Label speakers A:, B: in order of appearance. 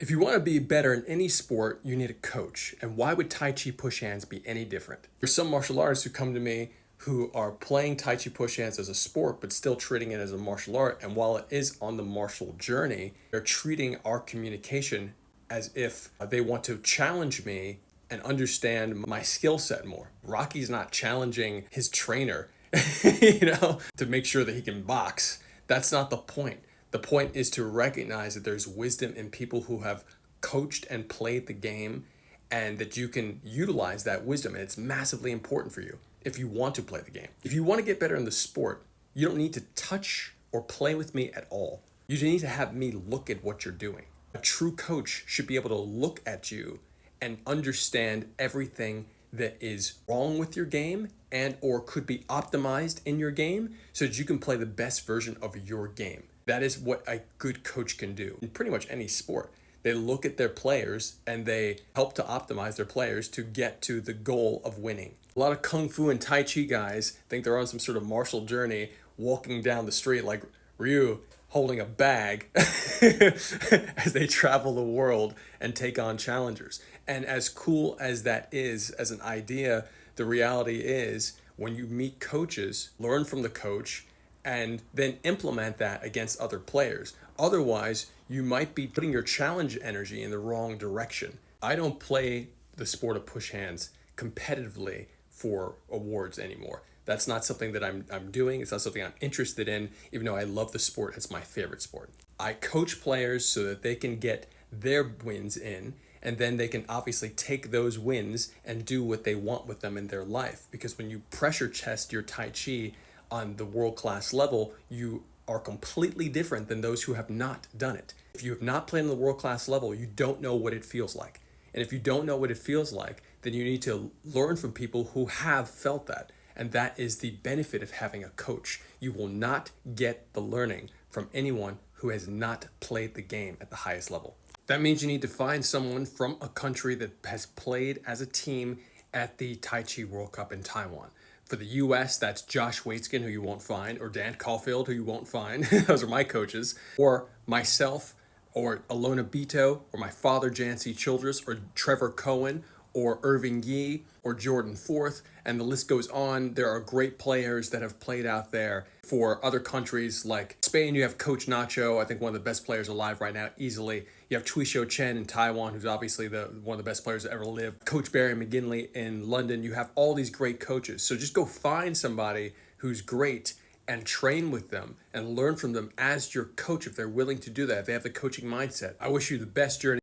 A: If you want to be better in any sport, you need a coach. And why would Tai Chi push hands be any different? There's some martial artists who come to me who are playing Tai Chi push hands as a sport, but still treating it as a martial art. And while it is on the martial journey, they're treating our communication as if they want to challenge me and understand my skill set more. Rocky's not challenging his trainer, to make sure that he can box. That's not the point. The point is to recognize that there's wisdom in people who have coached and played the game, and that you can utilize that wisdom. And it's massively important for you if you want to play the game. If you want to get better in the sport, you don't need to touch or play with me at all. You just need to have me look at what you're doing. A true coach should be able to look at you and understand everything that is wrong with your game and or could be optimized in your game so that you can play the best version of your game. That is what a good coach can do in pretty much any sport. They look at their players and they help to optimize their players to get to the goal of winning. A lot of Kung Fu and Tai Chi guys think they're on some sort of martial journey, walking down the street like Ryu holding a bag as they travel the world and take on challengers. And as cool as that is as an idea, the reality is when you meet coaches, learn from the coach, and then implement that against other players. Otherwise, you might be putting your challenge energy in the wrong direction. I don't play the sport of push hands competitively for awards anymore. That's not something that I'm doing. It's not something I'm interested in, even though I love the sport. It's my favorite sport. I coach players so that they can get their wins in, and then they can obviously take those wins and do what they want with them in their life. Because when you pressure test your Tai Chi on the world-class level, you are completely different than those who have not done it. If you have not played on the world-class level, you don't know what it feels like. And if you don't know what it feels like, then you need to learn from people who have felt that. And that is the benefit of having a coach. You will not get the learning from anyone who has not played the game at the highest level. That means you need to find someone from a country that has played as a team at the Tai Chi World Cup in Taiwan. For the US, that's Josh Waitzkin, who you won't find, or Dan Caulfield, who you won't find. Those are my coaches. Or myself, or Ilona Bito, or my father, Jancy Childress, or Trevor Cohen, or Irving Yee, or Jordan Forth, and the list goes on. There are great players that have played out there. For other countries like Spain, you have Coach Nacho, I think one of the best players alive right now, easily. You have Tuishou Chen in Taiwan, who's obviously one of the best players to ever live. Coach Barry McGinlay in London. You have all these great coaches. So just go find somebody who's great and train with them and learn from them as your coach if they're willing to do that, if they have the coaching mindset. I wish you the best journey.